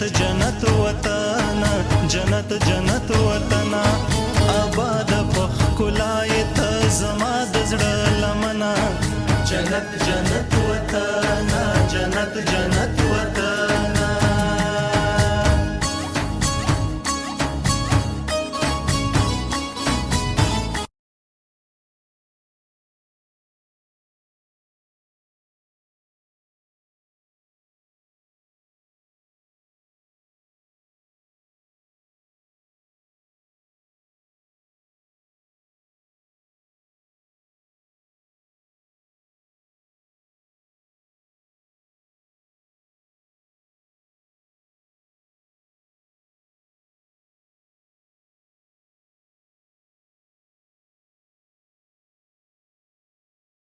जन्नत जन्नत वतन जन्नत जन्नत वतन आबाद पखकुलाय ته زما د زړه لمنه جنت جنت وطن جنت جنت